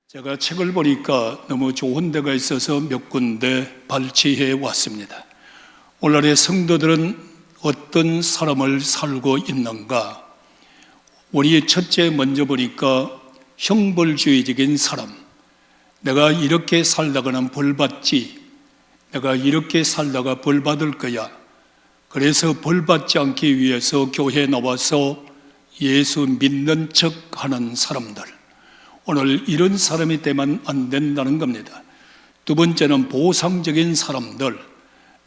제가 책을 보니까 너무 좋은 데가 있어서 몇 군데 발췌해 왔습니다. 오늘날의 성도들은 어떤 삶을 살고 있는가? 우리 첫째 먼저 보니까 형벌주의적인 사람. 내가 이렇게 살다가는 벌 받지. 내가 이렇게 살다가 벌 받을 거야. 그래서 벌 받지 않기 위해서 교회에 나와서 예수 믿는 척 하는 사람들. 오늘 이런 사람이 되면 안 된다는 겁니다. 두 번째는 보상적인 사람들.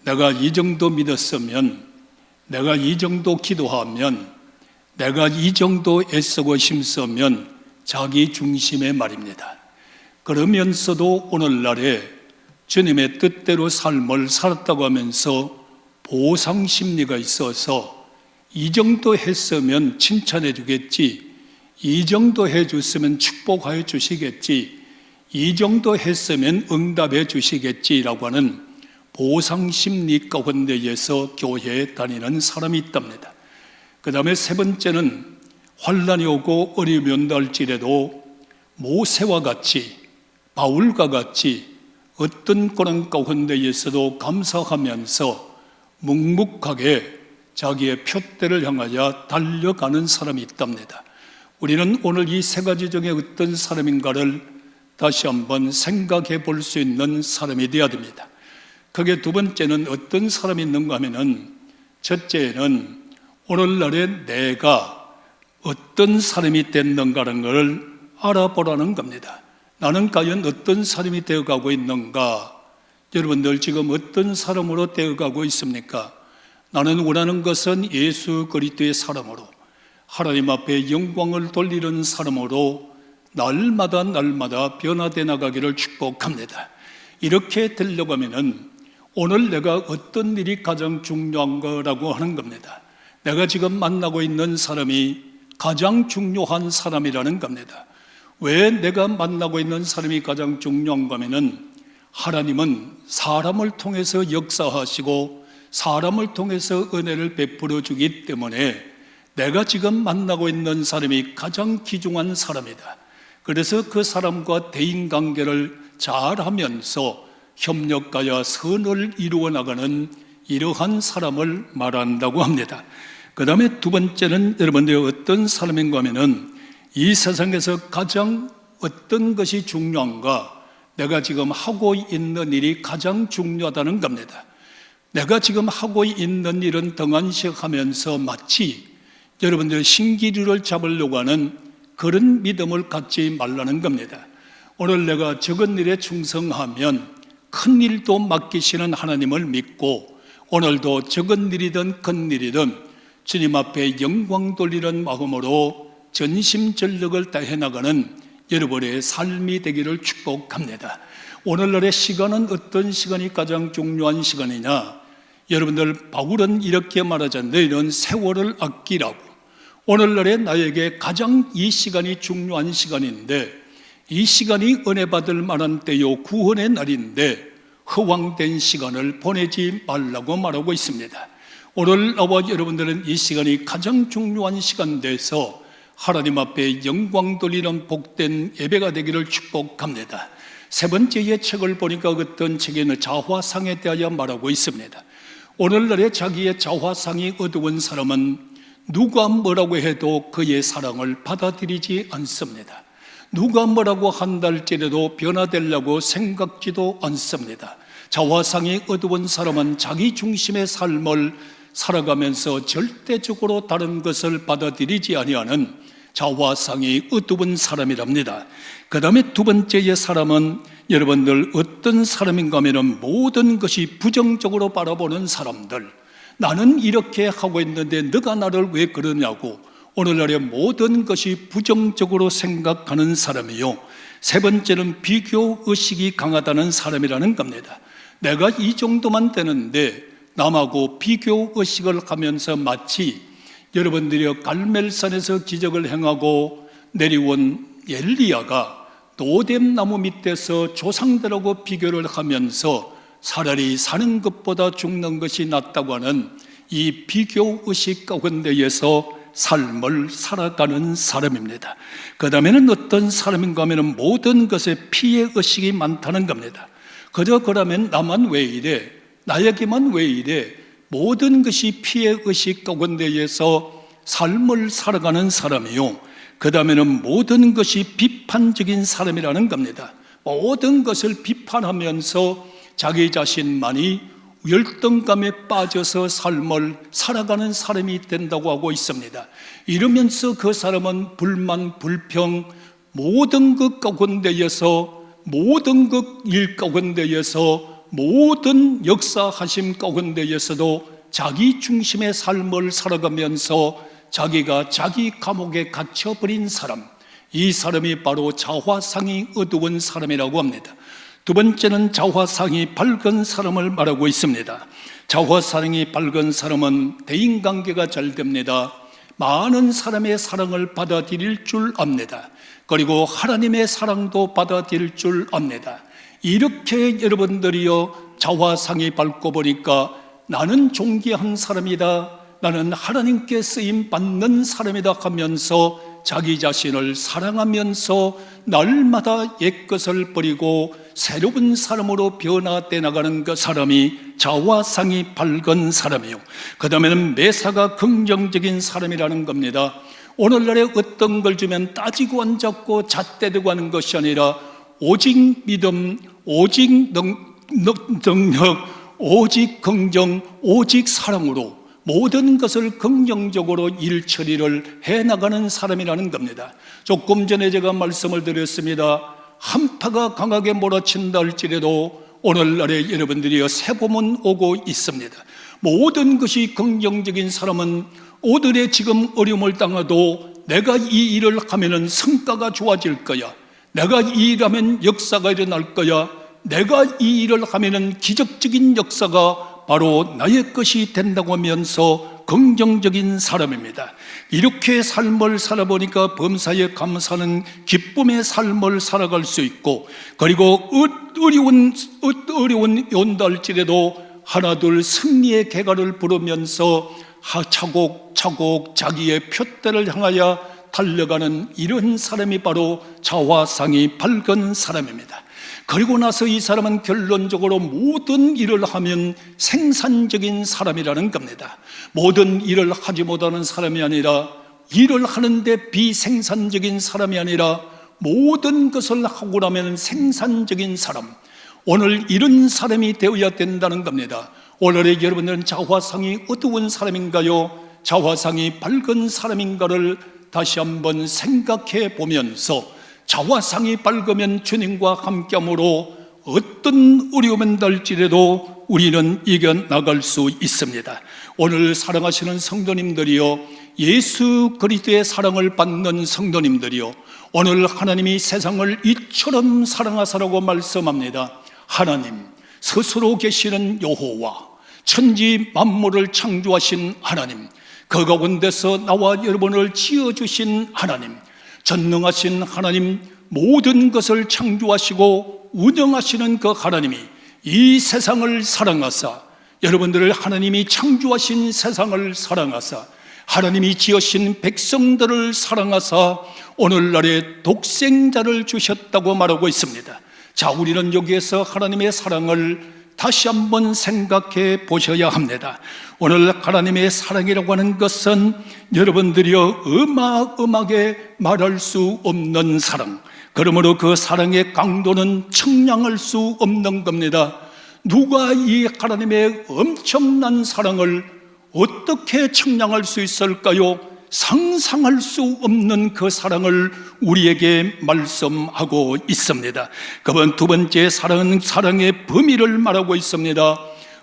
내가 이 정도 믿었으면, 내가 이 정도 기도하면, 내가 이 정도 애쓰고 힘쓰면 자기 중심의 말입니다. 그러면서도 오늘날에 주님의 뜻대로 삶을 살았다고 하면서 보상 심리가 있어서 이 정도 했으면 칭찬해 주겠지, 이 정도 해줬으면 축복하여 주시겠지, 이 정도 했으면 응답해 주시겠지라고 하는 보상심리 가운데에서 교회에 다니는 사람이 있답니다. 그 다음에 세 번째는 환난이 오고 어려움이 온다 할지라도 모세와 같이, 바울과 같이 어떤 고난 가운데에서도 감사하면서 묵묵하게 자기의 표대를 향하여 달려가는 사람이 있답니다. 우리는 오늘 이 세 가지 중에 어떤 사람인가를 다시 한번 생각해 볼 수 있는 사람이 되어야 됩니다. 그게 두 번째는 어떤 사람이 있는가 하면은, 첫째는 오늘날에 내가 어떤 사람이 됐는가라는 것을 알아보라는 겁니다. 나는 과연 어떤 사람이 되어가고 있는가? 여러분들 지금 어떤 사람으로 되어가고 있습니까? 나는 원하는 것은 예수 그리스도의 사람으로, 하나님 앞에 영광을 돌리는 사람으로 날마다 변화되어 나가기를 축복합니다. 이렇게 되려고 하면은 오늘 내가 어떤 일이 가장 중요한 거라고 하는 겁니다. 내가 지금 만나고 있는 사람이 가장 중요한 사람이라는 겁니다. 왜 내가 만나고 있는 사람이 가장 중요한가 하면은, 하나님은 사람을 통해서 역사하시고 사람을 통해서 은혜를 베풀어 주기 때문에 내가 지금 만나고 있는 사람이 가장 귀중한 사람이다. 그래서 그 사람과 대인관계를 잘하면서 협력하여 선을 이루어 나가는 이러한 사람을 말한다고 합니다. 그 다음에 두 번째는 여러분들이 어떤 사람인가 하면은, 이 세상에서 가장 어떤 것이 중요한가? 내가 지금 하고 있는 일이 가장 중요하다는 겁니다. 내가 지금 하고 있는 일은 등한시하면서 마치 여러분들 신기루를 잡으려고 하는 그런 믿음을 갖지 말라는 겁니다. 오늘 내가 적은 일에 충성하면 큰 일도 맡기시는 하나님을 믿고, 오늘도 적은 일이든 큰 일이든 주님 앞에 영광 돌리는 마음으로 전심전력을 다해 나가는 여러분의 삶이 되기를 축복합니다. 오늘날의 시간은 어떤 시간이 가장 중요한 시간이냐? 여러분들, 바울은 이렇게 말하자. 너희는 세월을 아끼라고. 오늘날에 나에게 가장 이 시간이 중요한 시간인데, 이 시간이 은혜 받을 만한 때요, 구원의 날인데 허황된 시간을 보내지 말라고 말하고 있습니다. 오늘 나와 여러분들은 이 시간이 가장 중요한 시간 돼서 하나님 앞에 영광 돌리는 복된 예배가 되기를 축복합니다. 세 번째의 책을 보니까 어떤 책에는 자화상에 대하여 말하고 있습니다. 오늘날에 자기의 자화상이 어두운 사람은 누가 뭐라고 해도 그의 사랑을 받아들이지 않습니다. 누가 뭐라고 한다 할지라도 변화되려고 생각지도 않습니다. 자화상이 어두운 사람은 자기 중심의 삶을 살아가면서 절대적으로 다른 것을 받아들이지 아니하는 자화상이 어두운 사람이랍니다. 그 다음에 두 번째의 사람은 여러분들 어떤 사람인가 하면 모든 것이 부정적으로 바라보는 사람들. 나는 이렇게 하고 있는데 너가 나를 왜 그러냐고 오늘날의 모든 것이 부정적으로 생각하는 사람이요, 세 번째는 비교의식이 강하다는 사람이라는 겁니다. 내가 이 정도만 되는데 남하고 비교의식을 하면서 마치 여러분들이 갈멜산에서 기적을 행하고 내려온 엘리야가 노뎀나무 밑에서 조상들하고 비교를 하면서 차라리 사는 것보다 죽는 것이 낫다고 하는 이 비교의식 가운데에서 삶을 살아가는 사람입니다. 그 다음에는 어떤 사람인가 하면 모든 것에 피해의식이 많다는 겁니다. 그저 그러면 나만 왜 이래? 나에게만 왜 이래? 모든 것이 피해의식 가운데에서 삶을 살아가는 사람이요, 그 다음에는 모든 것이 비판적인 사람이라는 겁니다. 모든 것을 비판하면서 자기 자신만이 열등감에 빠져서 삶을 살아가는 사람이 된다고 하고 있습니다. 이러면서 그 사람은 불만, 불평, 모든 것 가운데에서, 모든 것 일 가운데에서, 모든 역사하심 가운데에서도 자기 중심의 삶을 살아가면서 자기가 자기 감옥에 갇혀버린 사람, 이 사람이 바로 자화상이 어두운 사람이라고 합니다. 두 번째는 자화상이 밝은 사람을 말하고 있습니다. 자화상이 밝은 사람은 대인관계가 잘 됩니다. 많은 사람의 사랑을 받아들일 줄 압니다. 그리고 하나님의 사랑도 받아들일 줄 압니다. 이렇게 여러분들이요, 자화상이 밝고 보니까 나는 존귀한 사람이다, 나는 하나님께 쓰임 받는 사람이다 하면서 자기 자신을 사랑하면서 날마다 옛것을 버리고 새로운 사람으로 변화돼 나가는 그 사람이 자화상이 밝은 사람이요, 그 다음에는 매사가 긍정적인 사람이라는 겁니다. 오늘날에 어떤 걸 주면 따지고 앉았고 잣대되고 하는 것이 아니라 오직 믿음, 오직 능력, 오직 긍정, 오직 사랑으로 모든 것을 긍정적으로 일 처리를 해나가는 사람이라는 겁니다. 조금 전에 제가 말씀을 드렸습니다. 한파가 강하게 몰아친다 할지라도 오늘날에 여러분들이 새봄은 오고 있습니다. 모든 것이 긍정적인 사람은 오늘의 지금 어려움을 당해도 내가 이 일을 하면 성과가 좋아질 거야, 내가 이 일하면 역사가 일어날 거야, 내가 이 일을 하면 기적적인 역사가 바로 나의 것이 된다고 하면서 긍정적인 사람입니다. 이렇게 삶을 살아보니까 범사에 감사하는 기쁨의 삶을 살아갈 수 있고, 그리고 어려운 온다 할지라도 하나둘 승리의 개가를 부르면서 차곡차곡 자기의 표대를 향하여 달려가는 이런 사람이 바로 자화상이 밝은 사람입니다. 그리고 나서 이 사람은 결론적으로 모든 일을 하면 생산적인 사람이라는 겁니다. 모든 일을 하지 못하는 사람이 아니라, 일을 하는데 비생산적인 사람이 아니라 모든 것을 하고 나면 생산적인 사람, 오늘 이런 사람이 되어야 된다는 겁니다. 오늘의 여러분들은 자화상이 어두운 사람인가요? 자화상이 밝은 사람인가를 다시 한번 생각해 보면서, 자화상이 밝으면 주님과 함께함으로 어떤 어려움은 될지라도 우리는 이겨나갈 수 있습니다. 오늘 사랑하시는 성도님들이요, 예수 그리스도의 사랑을 받는 성도님들이요, 오늘 하나님이 세상을 이처럼 사랑하사라고 말씀합니다. 하나님 스스로 계시는 여호와, 천지 만물을 창조하신 하나님, 그 가운데서 나와 여러분을 지어주신 하나님, 전능하신 하나님, 모든 것을 창조하시고 운영하시는 그 하나님이 이 세상을 사랑하사, 여러분들을 하나님이 창조하신 세상을 사랑하사, 하나님이 지으신 백성들을 사랑하사 오늘날에 독생자를 주셨다고 말하고 있습니다. 자, 우리는 여기에서 하나님의 사랑을 다시 한번 생각해 보셔야 합니다. 오늘 하나님의 사랑이라고 하는 것은 여러분들이요, 어마어마하게 말할 수 없는 사랑, 그러므로 그 사랑의 강도는 측량할 수 없는 겁니다. 누가 이 하나님의 엄청난 사랑을 어떻게 측량할 수 있을까요? 상상할 수 없는 그 사랑을 우리에게 말씀하고 있습니다. 그번 두 번째 사랑은 사랑의 범위를 말하고 있습니다.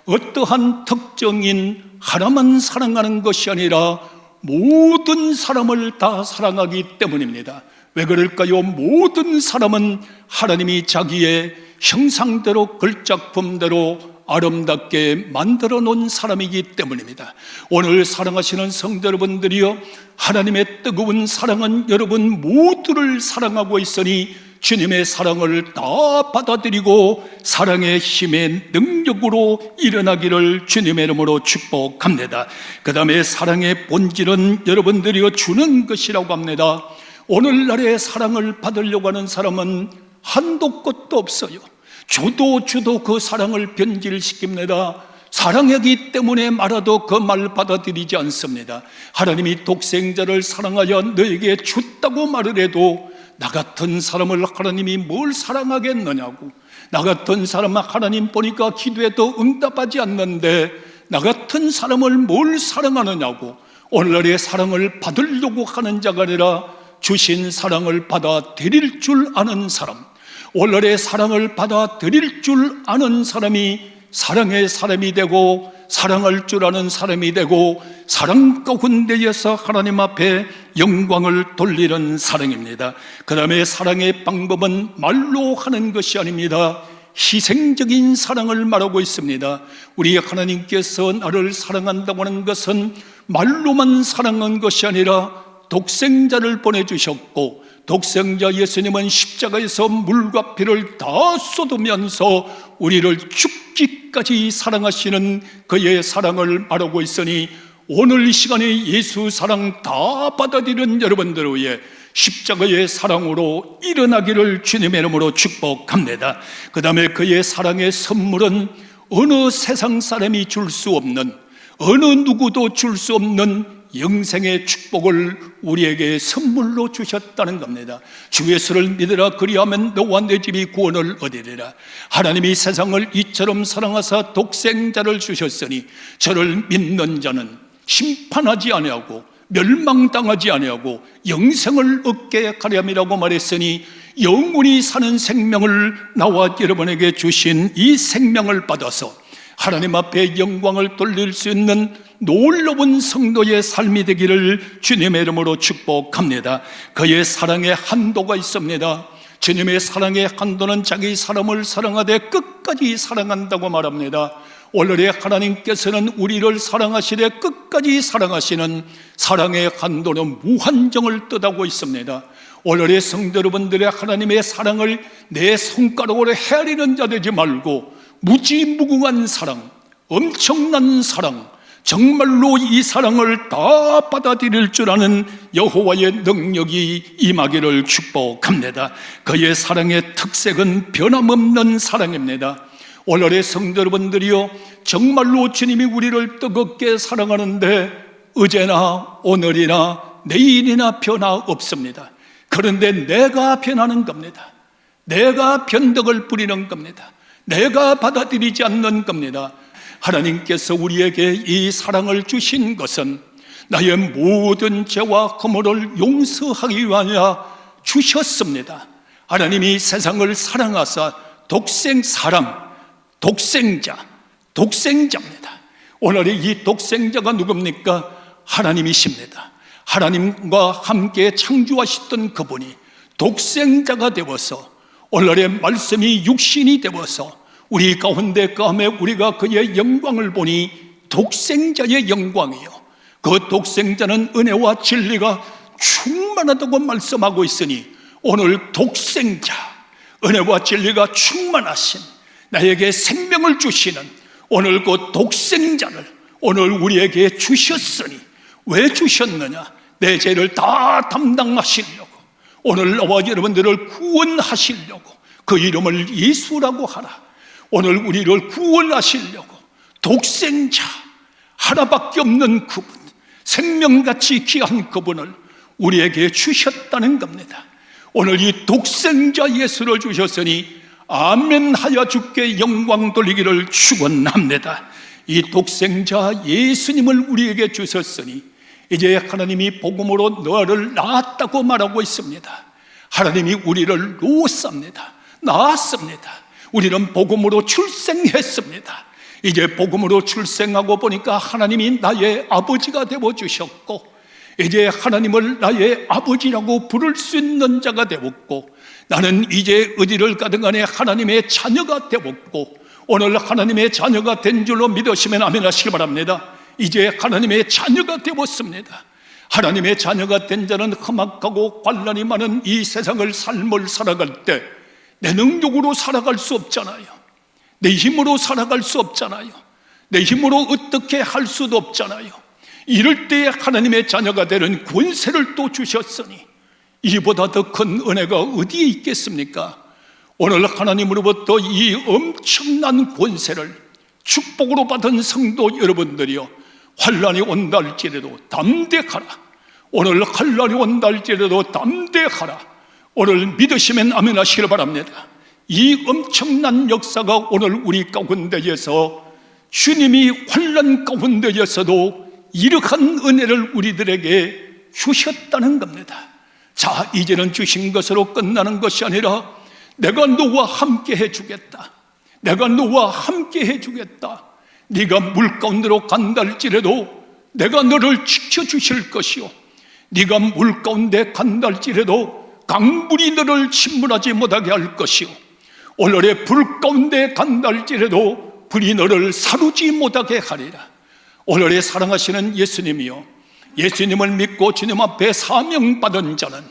어떠한 특정인 하나만 사랑하는 것이 아니라 모든 사람을 다 사랑하기 때문입니다. 왜 그럴까요? 모든 사람은 하나님이 자기의 형상대로, 걸작품대로 아름답게 만들어 놓은 사람이기 때문입니다. 오늘 사랑하시는 성도 여러분들이요, 하나님의 뜨거운 사랑은 여러분 모두를 사랑하고 있으니 주님의 사랑을 다 받아들이고 사랑의 힘의 능력으로 일어나기를 주님의 이름으로 축복합니다. 그 다음에 사랑의 본질은 여러분들이 주는 것이라고 합니다. 오늘날의 사랑을 받으려고 하는 사람은 한도 끝도 없어요. 줘도 그 사랑을 변질시킵니다. 사랑하기 때문에 말아도 그 말 받아들이지 않습니다. 하나님이 독생자를 사랑하여 너에게 줬다고 말을 해도 나 같은 사람을 하나님이 뭘 사랑하겠느냐고, 나 같은 사람은 하나님 보니까 기도해도 응답하지 않는데 나 같은 사람을 뭘 사랑하느냐고, 오늘날의 사랑을 받으려고 하는 자가 아니라 주신 사랑을 받아들일 줄 아는 사람, 오늘날의 사랑을 받아들일 줄 아는 사람이 사랑의 사람이 되고 사랑할 줄 아는 사람이 되고 사랑 가운데에서 하나님 앞에 영광을 돌리는 사랑입니다. 그 다음에 사랑의 방법은 말로 하는 것이 아닙니다. 희생적인 사랑을 말하고 있습니다. 우리 하나님께서 나를 사랑한다고 하는 것은 말로만 사랑한 것이 아니라 독생자를 보내주셨고, 독생자 예수님은 십자가에서 물과 피를 다 쏟으면서 우리를 죽기까지 사랑하시는 그의 사랑을 말하고 있으니, 오늘 이 시간에 예수 사랑 다 받아들이는 여러분들을 위해 십자가의 사랑으로 일어나기를 주님의 이름으로 축복합니다. 그 다음에 그의 사랑의 선물은 어느 세상 사람이 줄 수 없는, 어느 누구도 줄 수 없는 영생의 축복을 우리에게 선물로 주셨다는 겁니다. 주 예수를 믿으라, 그리하면 너와 내 집이 구원을 얻으리라. 하나님이 세상을 이처럼 사랑하사 독생자를 주셨으니 저를 믿는 자는 심판하지 아니하고 멸망당하지 아니하고 영생을 얻게 하렴이라고 말했으니, 영원히 사는 생명을 나와 여러분에게 주신 이 생명을 받아서 하나님 앞에 영광을 돌릴 수 있는 놀라운 성도의 삶이 되기를 주님의 이름으로 축복합니다. 그의 사랑에 한도가 있습니다. 주님의 사랑의 한도는 자기 사람을 사랑하되 끝까지 사랑한다고 말합니다. 오늘의 하나님께서는 우리를 사랑하시되 끝까지 사랑하시는 사랑의 한도는 무한정을 뜻하고 있습니다. 오늘의 성도 여러분들의 하나님의 사랑을 내 손가락으로 헤아리는 자 되지 말고 무지무궁한 사랑, 엄청난 사랑, 정말로 이 사랑을 다 받아들일 줄 아는 여호와의 능력이 임하기를 축복합니다. 그의 사랑의 특색은 변함없는 사랑입니다. 오늘의 성도 여러분들이요, 정말로 주님이 우리를 뜨겁게 사랑하는데 어제나 오늘이나 내일이나 변화 없습니다. 그런데 내가 변하는 겁니다. 내가 변덕을 부리는 겁니다. 내가 받아들이지 않는 겁니다. 하나님께서 우리에게 이 사랑을 주신 것은 나의 모든 죄와 허물을 용서하기 위하여 주셨습니다. 하나님이 세상을 사랑하사 독생자입니다. 오늘 이 독생자가 누굽니까? 하나님이십니다. 하나님과 함께 창조하셨던 그분이 독생자가 되어서 오늘의 말씀이 육신이 되어서 우리 가운데 까매 우리가 그의 영광을 보니 독생자의 영광이요, 그 독생자는 은혜와 진리가 충만하다고 말씀하고 있으니 오늘 독생자, 은혜와 진리가 충만하신 나에게 생명을 주시는 오늘 그 독생자를 오늘 우리에게 주셨으니, 왜 주셨느냐? 내 죄를 다 담당하시려고, 오늘 나와 여러분들을 구원하시려고 그 이름을 예수라고 하라. 오늘 우리를 구원하시려고 독생자, 하나밖에 없는 그분, 생명같이 귀한 그분을 우리에게 주셨다는 겁니다. 오늘 이 독생자 예수를 주셨으니 아멘하여 주께 영광 돌리기를 축원합니다. 이 독생자 예수님을 우리에게 주셨으니 이제 하나님이 복음으로 너를 낳았다고 말하고 있습니다. 하나님이 우리를 낳았습니다. 우리는 복음으로 출생했습니다. 이제 복음으로 출생하고 보니까 하나님이 나의 아버지가 되어주셨고, 이제 하나님을 나의 아버지라고 부를 수 있는 자가 되었고, 나는 이제 어디를 가든 간에 하나님의 자녀가 되었고, 오늘 하나님의 자녀가 된 줄로 믿으시면 아멘 하시기 바랍니다. 이제 하나님의 자녀가 되었습니다. 하나님의 자녀가 된 자는 험악하고 환난이 많은 이 세상을 삶을 살아갈 때 내 능력으로 살아갈 수 없잖아요. 내 힘으로 살아갈 수 없잖아요. 내 힘으로 어떻게 할 수도 없잖아요. 이럴 때에 하나님의 자녀가 되는 권세를 또 주셨으니 이보다 더 큰 은혜가 어디에 있겠습니까? 오늘 하나님으로부터 이 엄청난 권세를 축복으로 받은 성도 여러분들이요, 환난이 온다 할지라도 담대하라. 오늘 환난이 온다 할지라도 담대하라. 오늘 믿으시면 아멘 하시길 바랍니다. 이 엄청난 역사가 오늘 우리 가운데에서 주님이 환난 가운데에서도 이러한 은혜를 우리들에게 주셨다는 겁니다. 자, 이제는 주신 것으로 끝나는 것이 아니라 내가 너와 함께 해주겠다. 내가 너와 함께 해주겠다. 네가 물 가운데로 간다 할지라도 내가 너를 지켜주실 것이요, 네가 물 가운데 간다 할지라도 강물이 너를 침몰하지 못하게 할 것이요, 오늘의 불 가운데 간다 할지라도 불이 너를 사르지 못하게 하리라. 오늘의 사랑하시는 예수님이요, 예수님을 믿고 주님 앞에 사명받은 자는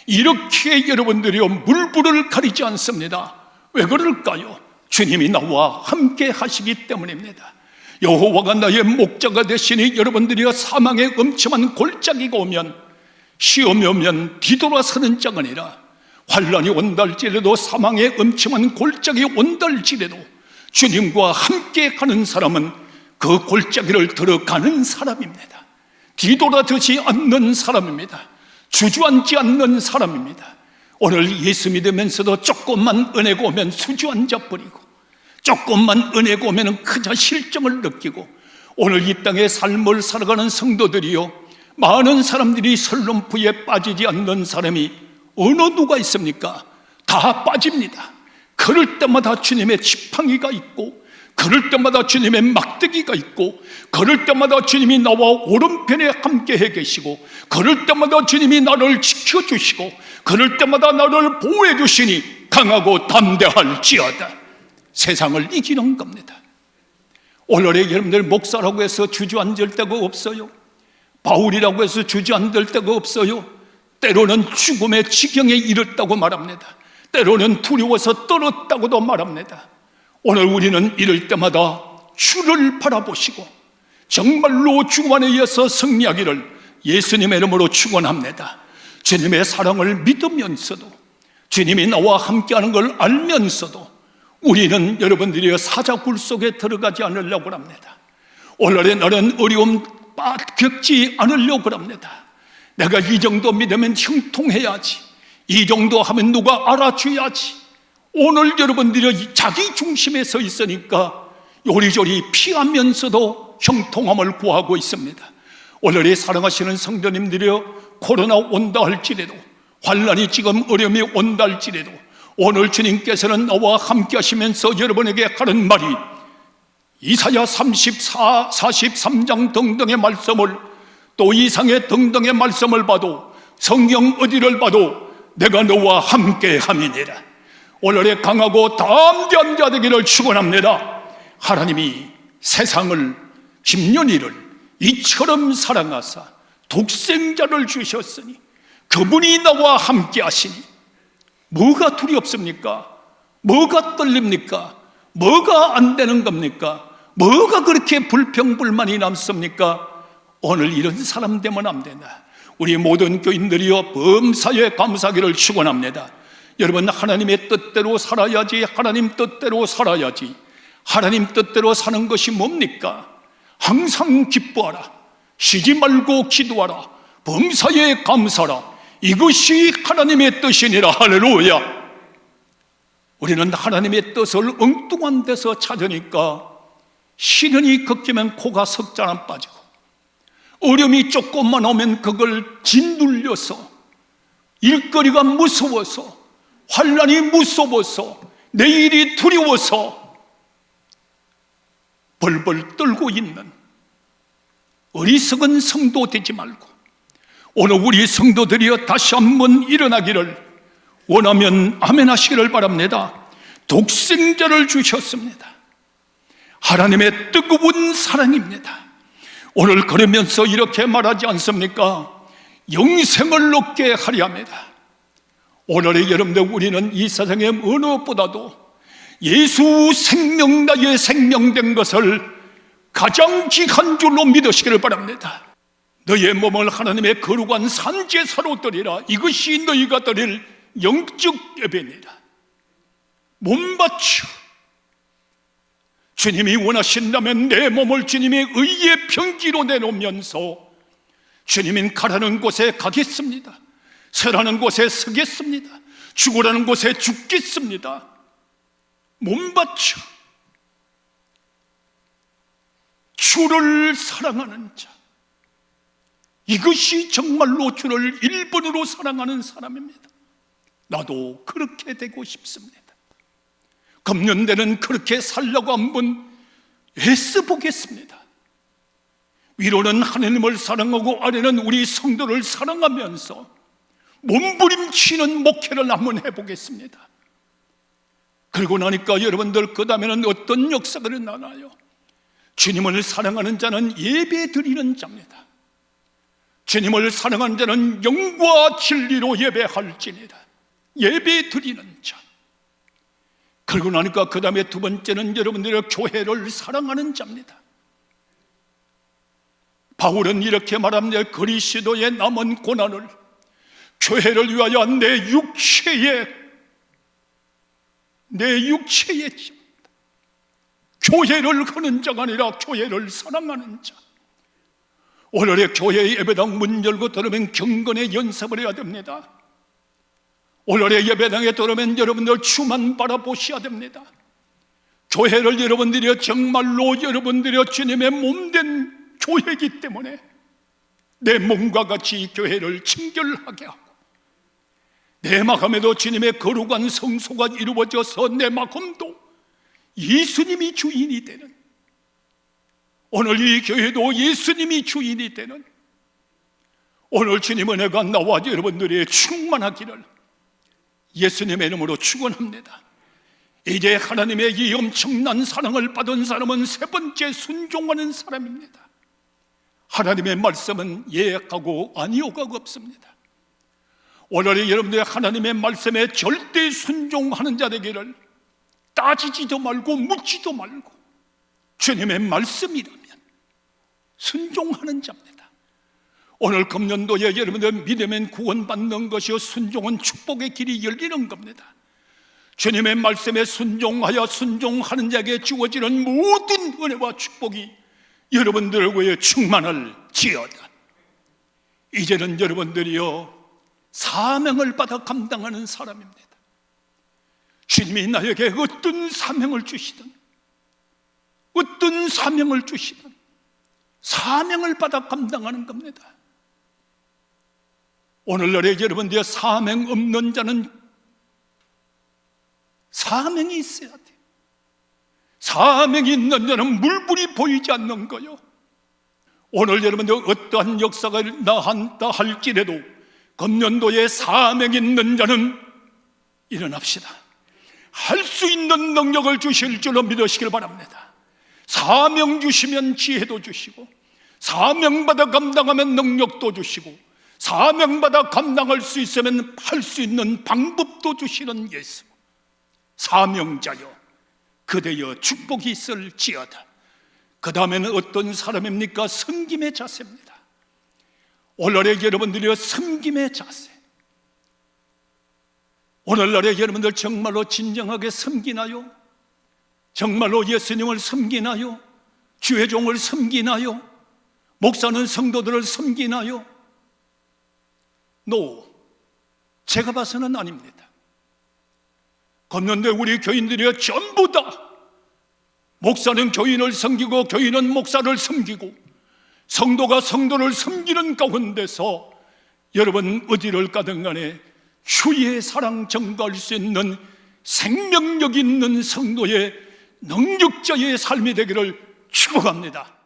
이렇게 여러분들이요 물불을 가리지 않습니다. 왜 그럴까요? 주님이 나와 함께 하시기 때문입니다. 여호와가 나의 목자가 되시니 여러분들이요 사망의 엄청난 골짜기가 오면, 시험이 오면 뒤돌아서는 자가 아니라 환난이 온다 할지라도 사망의 엄청난 골짜기 온다 할지라도 주님과 함께 가는 사람은 그 골짜기를 들어가는 사람입니다. 뒤돌아서지 않는 사람입니다. 주저앉지 않는 사람입니다. 오늘 예수 믿으면서도 조금만 은혜가 오면 주저앉아 버리고, 조금만 은혜가 오면 그저 실정을 느끼고, 오늘 이 땅의 삶을 살아가는 성도들이요, 많은 사람들이 설lum부에 빠지지 않는 사람이 어느 누가 있습니까? 다 빠집니다. 그럴 때마다 주님의 지팡이가 있고, 그럴 때마다 주님의 막대기가 있고, 그럴 때마다 주님이 나와 오른편에 함께해 계시고, 그럴 때마다 주님이 나를 지켜주시고, 그럴 때마다 나를 보호해 주시니 강하고 담대할지어다. 세상을 이기는 겁니다. 오늘의 여러분들 목사라고 해서 주저앉을 데가 없어요. 바울이라고 해서 주저앉을 데가 없어요. 때로는 죽음의 지경에 이르렀다고 말합니다. 때로는 두려워서 떨었다고도 말합니다. 오늘 우리는 이럴 때마다 주를 바라보시고 정말로 죽음 안에 이어서 승리하기를 예수님의 이름으로 축원합니다. 주님의 사랑을 믿으면서도, 주님이 나와 함께하는 걸 알면서도 우리는 여러분들이 사자굴 속에 들어가지 않으려고 합니다. 오늘의 나는 어려움 겪지 않으려고 합니다. 내가 이 정도 믿으면 형통해야지, 이 정도 하면 누가 알아줘야지. 오늘 여러분들이 자기 중심에 서 있으니까 요리조리 피하면서도 형통함을 구하고 있습니다. 오늘의 사랑하시는 성도님들이여, 코로나 온다 할지라도, 환난이 지금 어려움이 온다 할지라도 오늘 주님께서는 나와 함께 하시면서 여러분에게 하는 말이, 이사야 34, 43장 등등의 말씀을, 또 이상의 등등의 말씀을 봐도, 성경 어디를 봐도 내가 너와 함께 함이니라. 오늘의 강하고 담대한 자 되기를 축원합니다. 하나님이 세상을, 김연희를 이처럼 사랑하사 독생자를 주셨으니 그분이 나와 함께 하시니 뭐가 두렵습니까? 뭐가 떨립니까? 뭐가 안 되는 겁니까? 뭐가 그렇게 불평불만이 남습니까? 오늘 이런 사람 되면 안 된다. 우리 모든 교인들이여 범사에 감사하기를 축원합니다. 여러분, 하나님의 뜻대로 살아야지, 하나님 뜻대로 살아야지. 하나님 뜻대로 사는 것이 뭡니까? 항상 기뻐하라, 쉬지 말고 기도하라, 범사에 감사하라. 이것이 하나님의 뜻이니라. 할렐루야. 우리는 하나님의 뜻을 엉뚱한 데서 찾으니까 시련이 걷기면 코가 석잔 빠지고, 어려움이 조금만 오면 그걸 짓눌려서, 일거리가 무서워서, 환난이 무서워서, 내일이 두려워서 벌벌 떨고 있는 어리석은 성도 되지 말고, 오늘 우리 성도들이여 다시 한번 일어나기를 원하면 아멘 하시기를 바랍니다. 독생자를 주셨습니다. 하나님의 뜨거운 사랑입니다. 오늘 그러면서 이렇게 말하지 않습니까? 영생을 얻게 하려 합니다. 오늘의 여러분들, 우리는 이 세상의 어느 것보다도 예수 생명, 나의 생명된 것을 가장 귀한 줄로 믿으시기를 바랍니다. 너의 몸을 하나님의 거룩한 산제사로 드리라. 이것이 너희가 드릴 영적 예배입니다. 몸 바쳐 주님이 원하신다면 내 몸을 주님의 의의 병기로 내놓으면서 주님은 가라는 곳에 가겠습니다. 서라는 곳에 서겠습니다. 죽으라는 곳에 죽겠습니다. 몸 바쳐 주를 사랑하는 자, 이것이 정말로 주를 1번으로 사랑하는 사람입니다. 나도 그렇게 되고 싶습니다. 금년대는 그렇게 살려고 한번 애써보겠습니다. 위로는 하나님을 사랑하고 아래는 우리 성도를 사랑하면서 몸부림치는 목회를 한번 해보겠습니다. 그러고 나니까 여러분들, 그 다음에는 어떤 역사가 일어나나요? 주님을 사랑하는 자는 예배 드리는 자입니다. 주님을 사랑하는 자는 영과 진리로 예배할지니라. 예배 드리는 자. 그러고 나니까 그 다음에 두 번째는 여러분들의 교회를 사랑하는 자입니다. 바울은 이렇게 말합니다. 그리스도의 남은 고난을 교회를 위하여 내 육체에 교회를 하는 자가 아니라 교회를 사랑하는 자. 오늘의 교회의 예배당 문 열고 들으면 경건의 연습을 해야 됩니다. 오늘의 예배당에 들어오면 여러분들 주만 바라보셔야 됩니다. 교회를 여러분들이 정말로 여러분들이 주님의 몸된 교회이기 때문에 내 몸과 같이 교회를 친결하게 하고, 내 마음에도 주님의 거룩한 성소가 이루어져서 내 마음도 예수님이 주인이 되는, 오늘 이 교회도 예수님이 주인이 되는, 오늘 주님의 은혜가 나와 여러분들이 충만하기를 예수님의 이름으로 축원합니다. 이제 하나님의 이 엄청난 사랑을 받은 사람은 세 번째, 순종하는 사람입니다. 하나님의 말씀은 예하고 아니오가 없습니다. 오늘 여러분들이 하나님의 말씀에 절대 순종하는 자 되기를, 따지지도 말고 묻지도 말고 주님의 말씀이라면 순종하는 자입니다. 오늘 금년도에 여러분들 믿으면 구원받는 것이요, 순종은 축복의 길이 열리는 겁니다. 주님의 말씀에 순종하여 순종하는 자에게 주어지는 모든 은혜와 축복이 여러분들에게 충만할 지어다. 이제는 여러분들이요, 사명을 받아 감당하는 사람입니다. 주님이 나에게 어떤 사명을 주시든 사명을 받아 감당하는 겁니다. 오늘날에 여러분들의 사명 없는 자는 사명이 있어야 돼요. 사명이 있는 자는 물불이 보이지 않는 거요. 오늘 여러분들 어떠한 역사가 나한다 할지라도 금년도에 사명 있는 자는 일어납시다. 할 수 있는 능력을 주실 줄로 믿으시길 바랍니다. 사명 주시면 지혜도 주시고, 사명받아 감당하면 능력도 주시고, 사명받아 감당할 수 있으면 할 수 있는 방법도 주시는 예수. 사명자여, 그대여 축복이 있을지어다. 그 다음에는 어떤 사람입니까? 섬김의 자세입니다. 오늘날에 여러분들이 섬김의 자세, 오늘날에 여러분들 정말로 진정하게 섬기나요? 정말로 예수님을 섬기나요? 주의 종을 섬기나요? 목사는 성도들을 섬기나요? 제가 봐서는 아닙니다. 금년대 우리 교인들이 전부 다, 목사는 교인을 섬기고 교인은 목사를 섬기고 성도가 성도를 섬기는 가운데서 여러분 어디를 가든 간에 주의 사랑 전가할 수 있는 생명력 있는 성도의 능력자의 삶이 되기를 축복합니다.